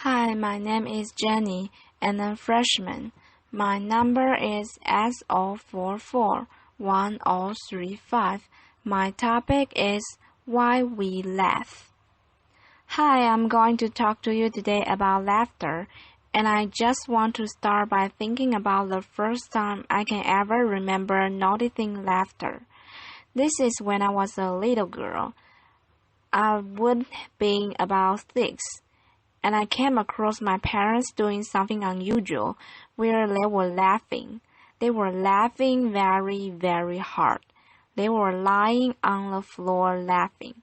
Hi, my name is Jenny, and I'm a freshman. My number is SO441035. My topic is why we laugh. Hi, I'm going to talk to you today about laughter, and I just want to start by thinking about the first time I can ever remember noticing laughter. This is when I was a little girl. I would be about 6. And I came across my parents doing something unusual where they were laughing. They were laughing very, very hard. They were lying on the floor laughing.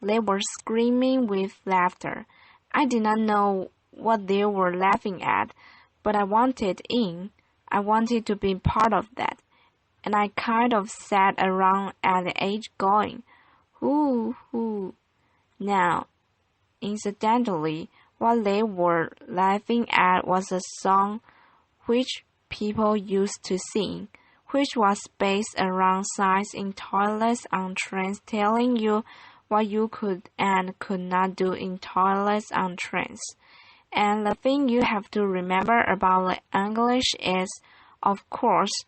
They were screaming with laughter. I did not know what they were laughing at, but I wanted in. I wanted to be part of that. And I kind of sat around at the edge going, hoo, hoo. Now, incidentally, what they were laughing at was a song which people used to sing, which was based around signs in toilets on trains telling you what you could and could not do in toilets on trains. And the thing you have to remember about the English is, of course,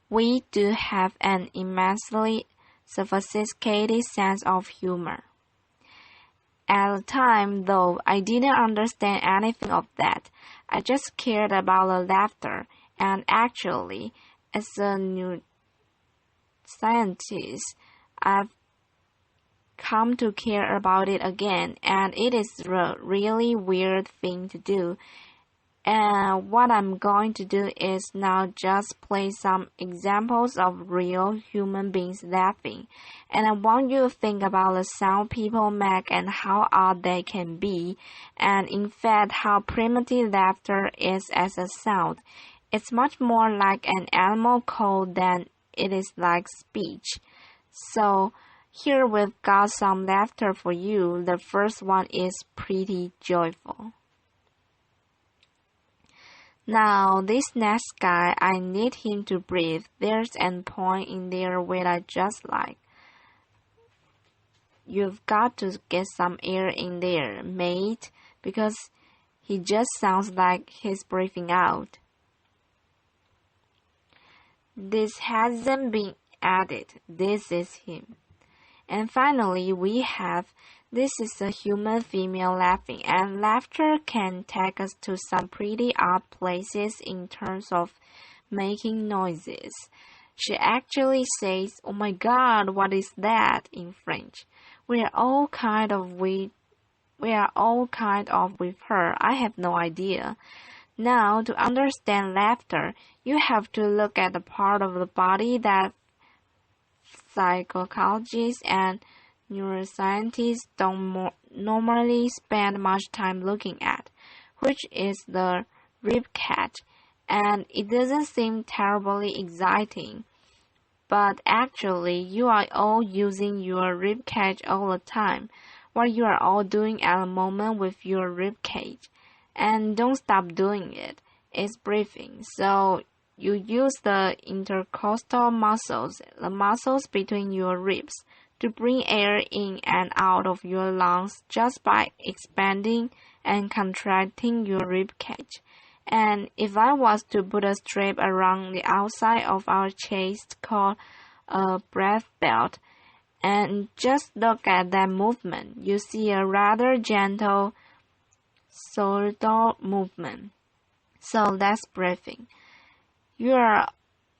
we do have an immensely sophisticated sense of humor. At the time, though, I didn't understand anything of that. I just cared about the laughter, and actually, as a new scientist, I've come to care about it again, and it is a really weird thing to do. And what I'm going to do is now just play some examples of real human beings laughing. And I want you to think about the sound people make and how odd they can be. And in fact, how primitive laughter is as a sound. It's much more like an animal code than it is like speech. So here we've got some laughter for you. The first one is pretty joyful. Now, this next guy, I need him to breathe. There's an point in there where I just like. You've got to get some air in there, mate, because he just sounds like he's breathing out. This hasn't been added. This is him. And finally, we have, this is a human female laughing, and laughter can take us to some pretty odd places in terms of making noises. She actually says, "Oh my God, what is that?" in French. We are all kind of with her. I have no idea. Now, to understand laughter, you have to look at the part of the body that psychologists and neuroscientists don't normally spend much time looking at, which is the rib cage, and it doesn't seem terribly exciting, but actually you are all using your rib cage all the time, what you are all doing at the moment with your rib cage, and don't stop doing it. It's breathing, so you use the intercostal muscles, the muscles between your ribs, to bring air in and out of your lungs just by expanding and contracting your rib cage. And if I was to put a strap around the outside of our chest called a breath belt, and just look at that movement, you see a rather gentle, subtle movement. So that's breathing. You are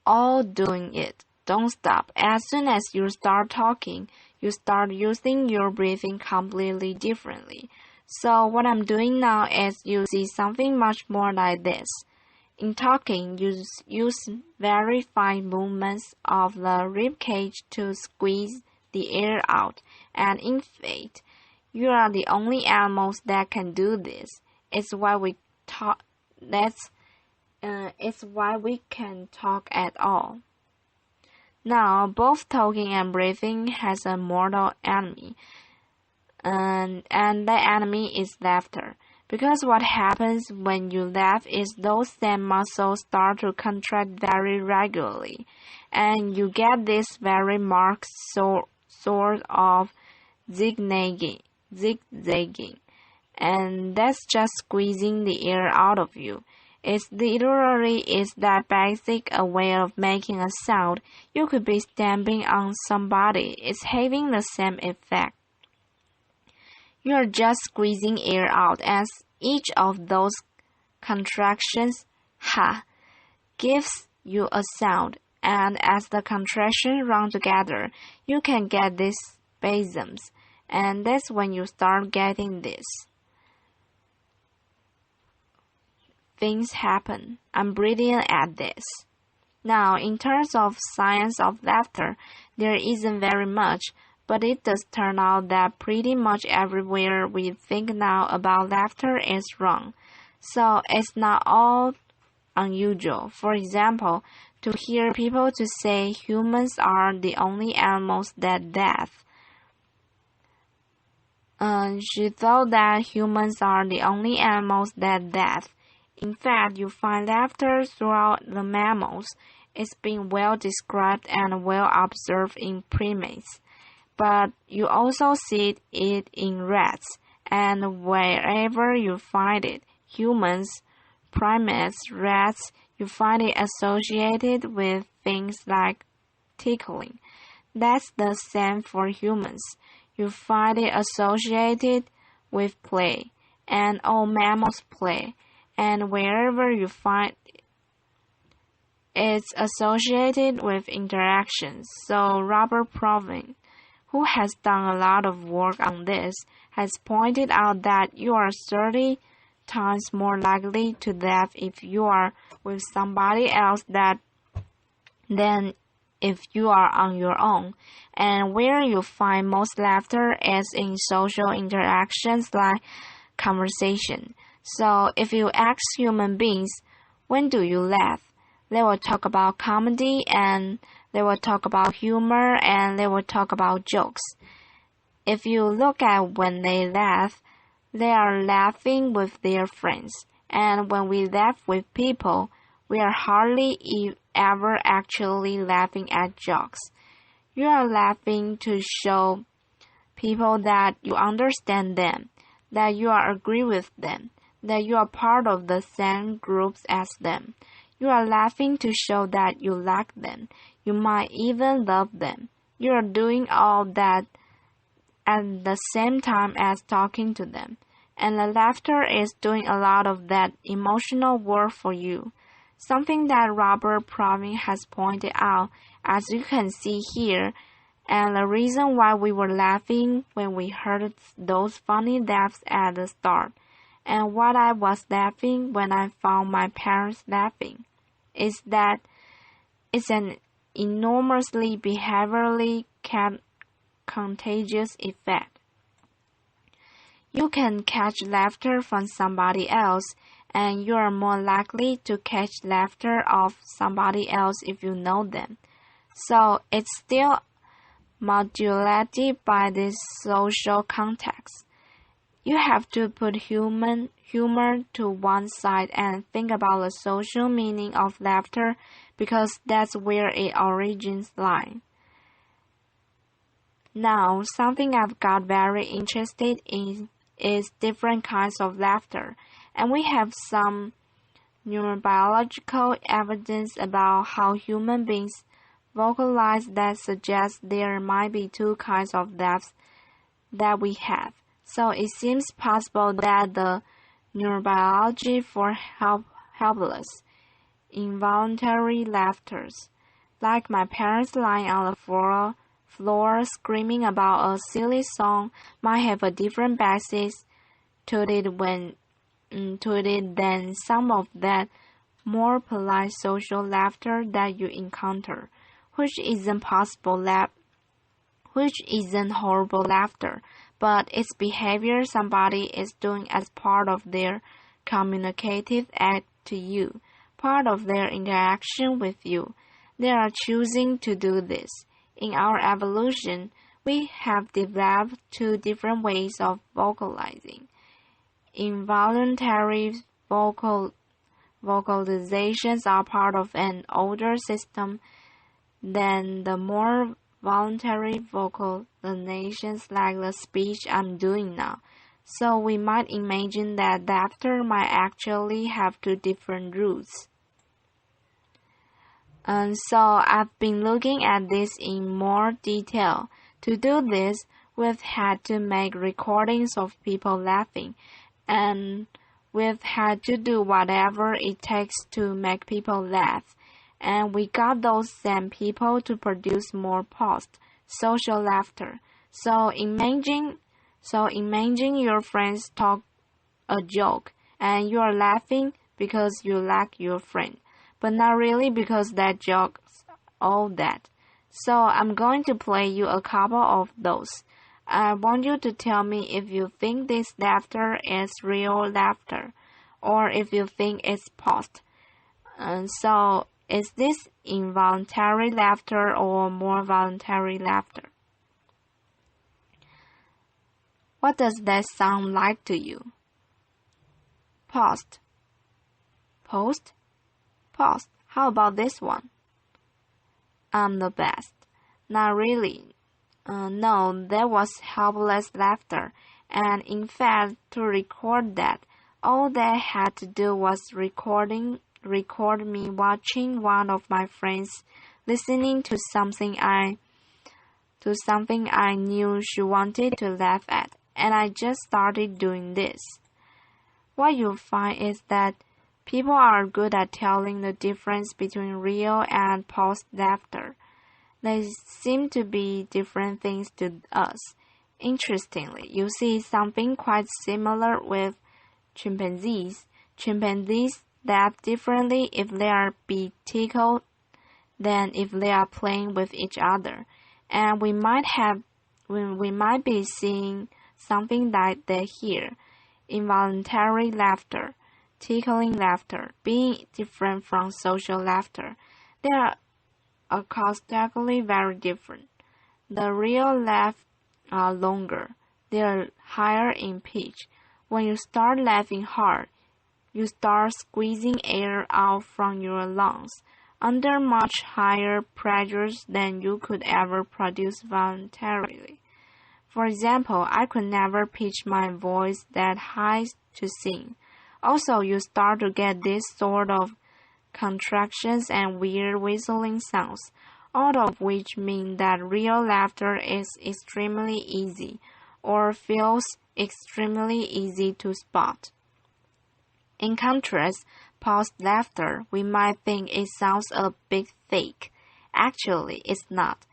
all doing it. Don't stop. As soon as you start talking, you start using your breathing completely differently. So what I'm doing now is you see something much more like this. In talking, you use very fine movements of the rib cage to squeeze the air out. And in fact, you are the only animals that can do this. It's why we talk. It's why we can talk at all. Now, both talking and breathing has a mortal enemy, and that enemy is laughter. Because what happens when you laugh is those same muscles start to contract very regularly, and you get this very marked sort of zigzagging, and that's just squeezing the air out of you. It literally is that basic a way of making a sound. You could be stamping on somebody. It's having the same effect. You're just squeezing air out as each of those contractions, gives you a sound, and as the contractions run together, you can get these spasms, and that's when you start getting this. Things happen. I'm brilliant at this. Now, in terms of science of laughter, there isn't very much, but it does turn out that pretty much everywhere we think now about laughter is wrong. So it's not all unusual. For example, to hear people to say humans are the only animals that laugh. She thought that humans are the only animals that laugh. In fact, you find laughter throughout the mammals. It's been well described and well observed in primates. But you also see it in rats, and wherever you find it, humans, primates, rats, you find it associated with things like tickling. That's the same for humans. You find it associated with play, and all mammals play, and wherever you find it's associated with interactions. So Robert Provin, who has done a lot of work on this, has pointed out that you are 30 times more likely to laugh if you are with somebody else than if you are on your own. And where you find most laughter is in social interactions like conversation. So if you ask human beings, when do you laugh? They will talk about comedy, and they will talk about humor, and they will talk about jokes. If you look at when they laugh, they are laughing with their friends. And when we laugh with people, we are hardly ever actually laughing at jokes. You are laughing to show people that you understand them, that you agree with them, that you are part of the same groups as them. You are laughing to show that you like them. You might even love them. You are doing all that at the same time as talking to them. And the laughter is doing a lot of that emotional work for you. Something that Robert Provin has pointed out, as you can see here, and the reason why we were laughing when we heard those funny laughs at the start, and what I was laughing when I found my parents laughing, is that it's an enormously behaviorally contagious effect. You can catch laughter from somebody else, and you are more likely to catch laughter of somebody else if you know them. So it's still modulated by this social context. You have to put humor to one side and think about the social meaning of laughter, because that's where its origins lie. Now, something I've got very interested in is different kinds of laughter, and we have some neurobiological evidence about how human beings vocalize that suggests there might be two kinds of laughs that we have. So it seems possible that the neurobiology for helpless, involuntary laughters, like my parents lying on the floor screaming about a silly song, might have a different basis to it than some of that more polite social laughter that you encounter, which isn't horrible laughter, but it's behavior somebody is doing as part of their communicative act to you, part of their interaction with you. They are choosing to do this. In our evolution, we have developed two different ways of vocalizing. Involuntary vocalizations are part of an older system than the more voluntary vocalizations like the speech I'm doing now. So we might imagine that laughter might actually have two different roots. And so I've been looking at this in more detail. To do this, we've had to make recordings of people laughing, and we've had to do whatever it takes to make people laugh. And we got those same people to produce more social laughter. So imagine your friends talk a joke, and you are laughing because you like your friend, but not really because that joke's all that. So I'm going to play you a couple of those. I want you to tell me if you think this laughter is real laughter, or if you think it's post. So is this involuntary laughter or more voluntary laughter? What does that sound like to you? Post. Post? Post. How about this one? I'm the best. Not really. No, that was helpless laughter, and in fact, to record that, all they had to do was record me watching one of my friends listening to something I knew she wanted to laugh at, and I just started doing this. What you'll find is that people are good at telling the difference between real and post laughter. They seem to be different things to us. Interestingly, you see something quite similar with chimpanzees. Chimpanzees laugh differently if they are being tickled than if they are playing with each other. And we might be seeing something like that here. Involuntary laughter, tickling laughter, being different from social laughter. They are acoustically very different. The real laughs are longer. They are higher in pitch. When you start laughing hard, you start squeezing air out from your lungs under much higher pressures than you could ever produce voluntarily. For example, I could never pitch my voice that high to sing. Also, you start to get this sort of contractions and weird whistling sounds, all of which mean that real laughter is extremely easy or feels extremely easy to spot. In contrast, paused laughter, we might think it sounds a bit fake. Actually, it's not.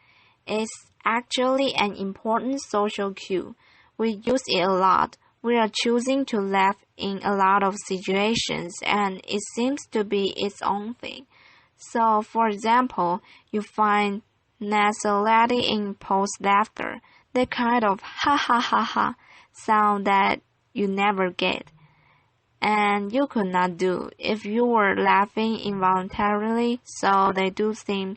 It's actually an important social cue. We use it a lot. We are choosing to laugh in a lot of situations, and it seems to be its own thing. So, for example, you find nasality in post laughter, the kind of ha ha ha ha sound that you never get, and you could not do if you were laughing involuntarily. So they do seem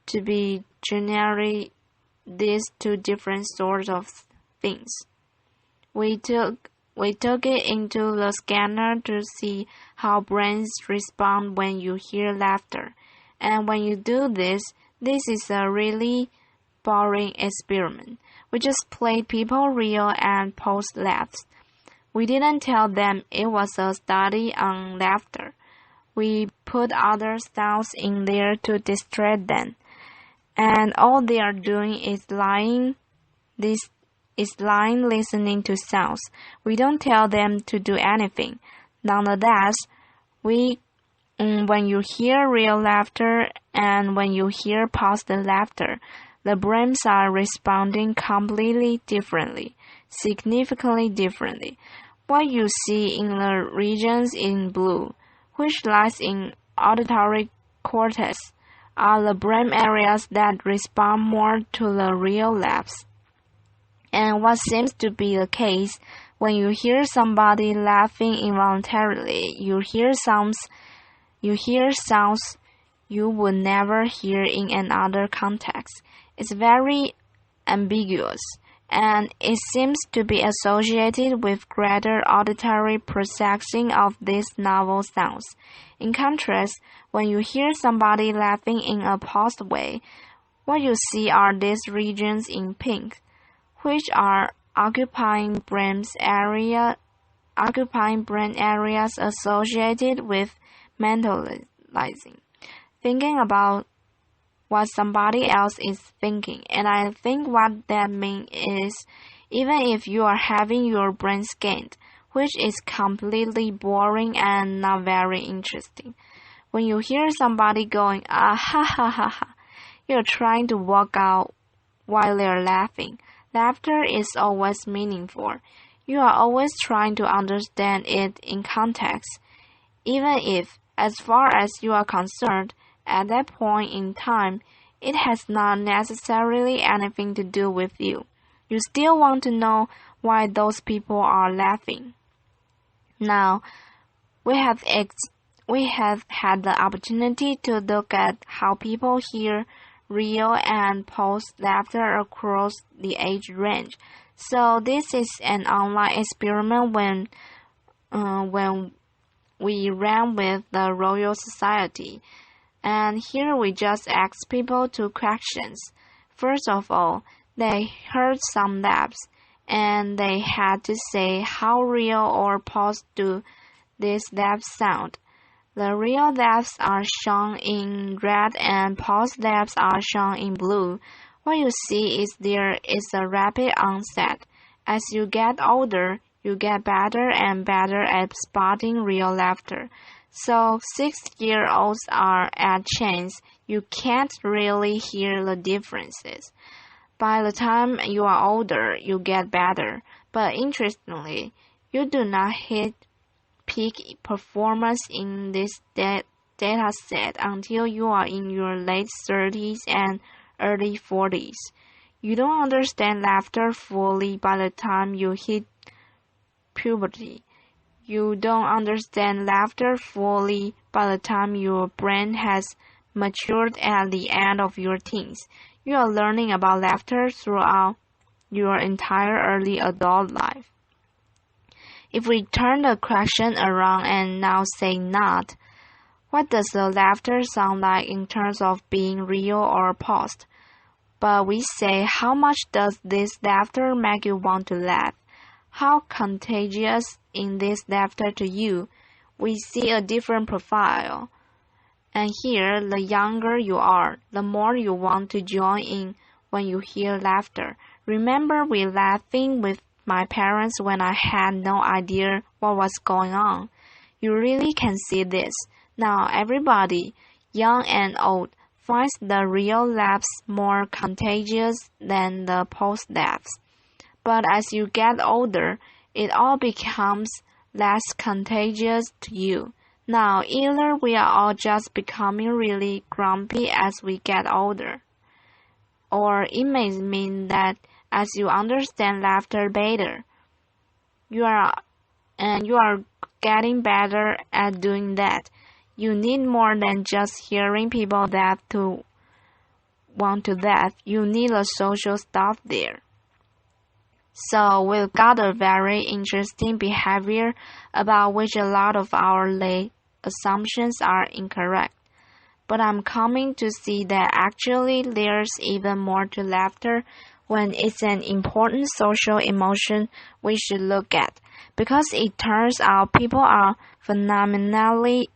to be generally these two different sorts of things. We took it into the scanner to see how brains respond when you hear laughter. And when you do this is a really boring experiment. We just played people real and post laughs. We didn't tell them it was a study on laughter. We put other sounds in there to distract them. And all they are doing is lying listening to sounds. We don't tell them to do anything. Nonetheless, when you hear real laughter and when you hear paused laughter, the brains are responding completely differently, significantly differently. What you see in the regions in blue, which lies in auditory cortex, are the brain areas that respond more to the real laughs. And what seems to be the case when you hear somebody laughing involuntarily, you hear sounds you would never hear in another context. It's very ambiguous, and it seems to be associated with greater auditory processing of these novel sounds. In contrast, when you hear somebody laughing in a paused way, what you see are these regions in pink, which are occupying brain areas associated with mentalizing, thinking about what somebody else is thinking. And I think what that means is, even if you are having your brain scanned, which is completely boring and not very interesting, when you hear somebody going, ah ha ha ha ha, you're trying to walk out while they're laughing. Laughter is always meaningful. You are always trying to understand it in context, even if, as far as you are concerned, at that point in time, it has not necessarily anything to do with you. You still want to know why those people are laughing. Now, we have had the opportunity to look at how people hear real and post laughter across the age range. So this is an online experiment when we ran with the Royal Society. And here we just asked people two questions. First of all, they heard some laughs, and they had to say how real or posed do these laughs sound. The real laughs are shown in red and posed laughs are shown in blue. What you see is there is a rapid onset. As you get older, you get better and better at spotting real laughter. So 6-year-olds are at chance. You can't really hear the differences. By the time you are older, you get better. But interestingly, you do not hit peak performance in this data set until you are in your late 30s and early 40s. You don't understand laughter fully by the time you hit puberty. You don't understand laughter fully by the time your brain has matured at the end of your teens. You are learning about laughter throughout your entire early adult life. If we turn the question around and now say not, what does the laughter sound like in terms of being real or posed? But we say, how much does this laughter make you want to laugh? How contagious is this laughter to you? We see a different profile. And here, the younger you are, the more you want to join in when you hear laughter. Remember we laughing with my parents when I had no idea what was going on. You really can see this. Now everybody, young and old, finds the real laughs more contagious than the post laughs. But as you get older, it all becomes less contagious to you. Now, either we are all just becoming really grumpy as we get older, or it may mean that as you understand laughter better, you are getting better at doing that. You need more than just hearing people laugh to want to laugh. You need the social stuff there. So we've got a very interesting behavior about which a lot of our lay assumptions are incorrect. But I'm coming to see that actually there's even more to laughter when it's an important social emotion we should look at. Because it turns out people are phenomenally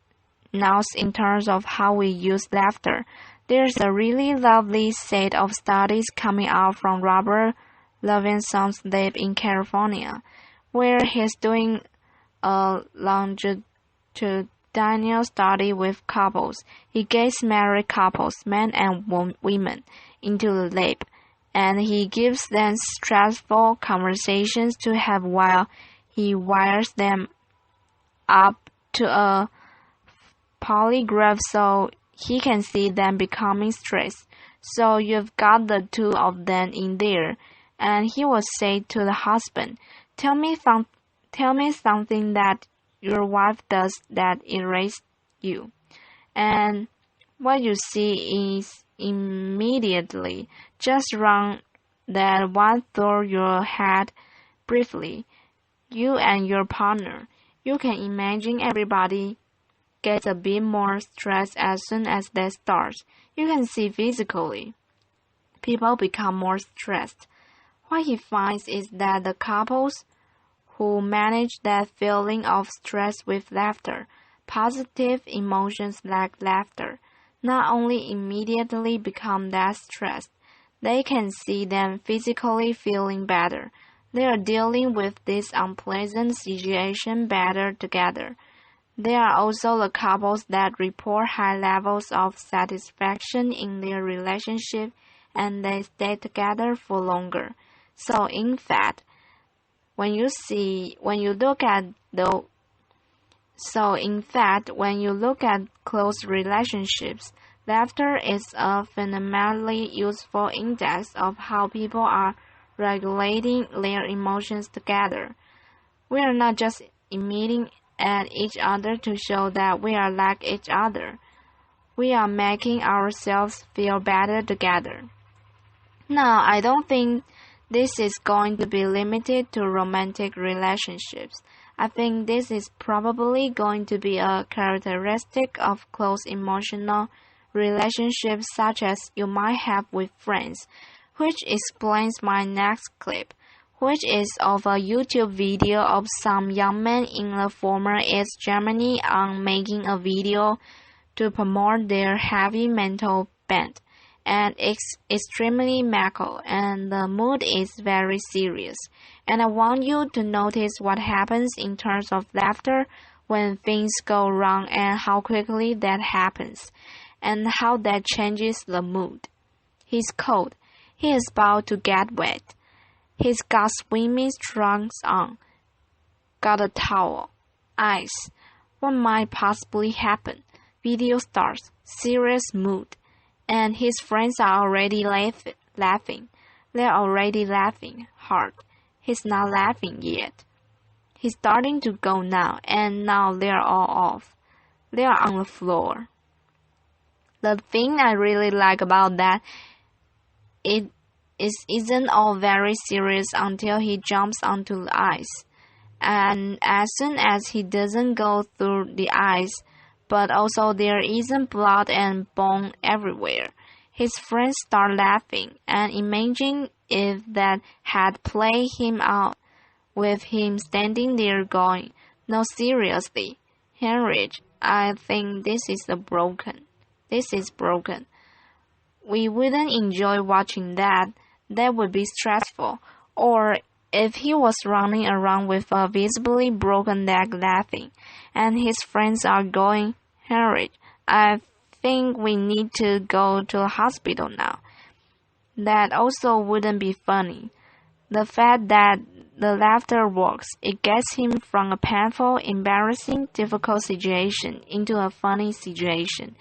nuanced in terms of how we use laughter. There's a really lovely set of studies coming out from Robert Levinson's lab in California, where he's doing a longitudinal study with couples. He gets married couples, men and women, into the lab, and he gives them stressful conversations to have while he wires them up to a polygraph so he can see them becoming stressed. So you've got the two of them in there, and he will say to the husband, Tell me something that your wife does that irritates you. And what you see is immediately just run that one through your head briefly. You and your partner. You can imagine everybody gets a bit more stressed as soon as that starts. You can see physically. People become more stressed. What he finds is that the couples who manage that feeling of stress with laughter, positive emotions like laughter, not only immediately become less stressed, they can see them physically feeling better. They are dealing with this unpleasant situation better together. There are also the couples that report high levels of satisfaction in their relationship and they stay together for longer. So in fact, when you look at close relationships, laughter is a phenomenally useful index of how people are regulating their emotions together. We are not just emitting at each other to show that we are like each other. We are making ourselves feel better together. Now, I don't think this is going to be limited to romantic relationships. I think this is probably going to be a characteristic of close emotional relationships such as you might have with friends, which explains my next clip, which is of a YouTube video of some young men in the former East Germany on making a video to promote their heavy metal band. And it's extremely macro, and the mood is very serious. And I want you to notice what happens in terms of laughter when things go wrong and how quickly that happens, and how that changes the mood. He's cold. He is about to get wet. He's got swimming trunks on. Got a towel. Ice. What might possibly happen? Video starts. Serious mood. And his friends are already laughing. They're already laughing hard. He's not laughing yet. He's starting to go now, and now they're all off. They're on the floor. The thing I really like about that isn't all very serious until he jumps onto the ice. And as soon as he doesn't go through the ice, but also there isn't blood and bone everywhere, his friends start laughing, and imagine if that had played him out with him standing there going, "No, seriously, Heinrich, I think this is broken. We wouldn't enjoy watching that. That would be stressful." Or if he was running around with a visibly broken leg laughing, and his friends are going, "Heinrich, I think we need to go to a hospital now." That also wouldn't be funny. The fact that the laughter works, it gets him from a painful, embarrassing, difficult situation into a funny situation,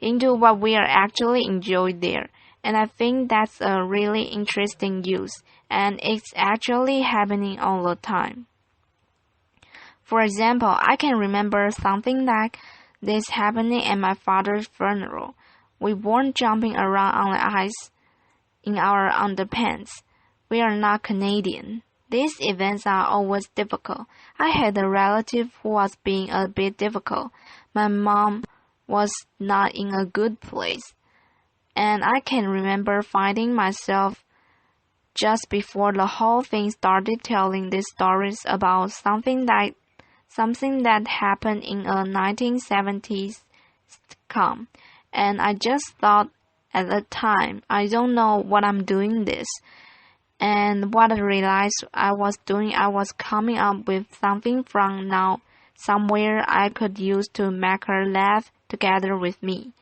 into what we are actually enjoying there. And I think that's a really interesting use, and it's actually happening all the time. For example, I can remember something like this happening at my father's funeral. We weren't jumping around on the ice in our underpants. We are not Canadian. These events are always difficult. I had a relative who was being a bit difficult. My mom was not in a good place. And I can remember finding myself just before the whole thing started telling these stories about something that happened in a 1970s sitcom. And I just thought at the time, I don't know what I'm doing this. And what I realized I was doing, I was coming up with something from now somewhere I could use to make her laugh together with me.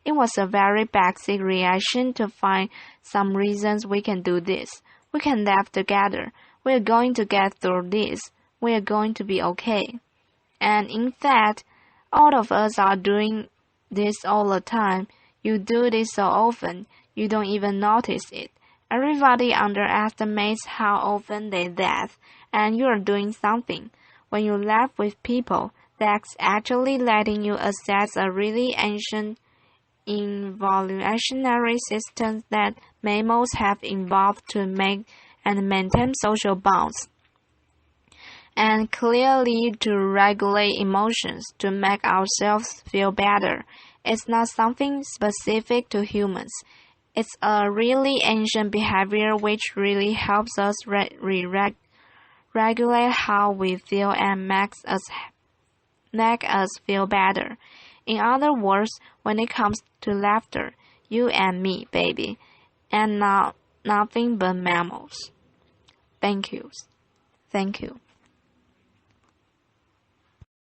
It was a very basic reaction to find some reasons we can do this. We can laugh together. We're going to get through this. We're going to be okay. And in fact, all of us are doing this all the time. You do this so often, you don't even notice it. Everybody underestimates how often they laugh, and you are doing something. When you laugh with people, that's actually letting you access a really ancient evolutionary system that mammals have evolved to make and maintain social bonds. And clearly to regulate emotions, to make ourselves feel better. It's not something specific to humans. It's a really ancient behavior which really helps us regulate how we feel and make us feel better. In other words, when it comes to laughter, you and me, baby, and nothing but mammals. Thank you. Thank you.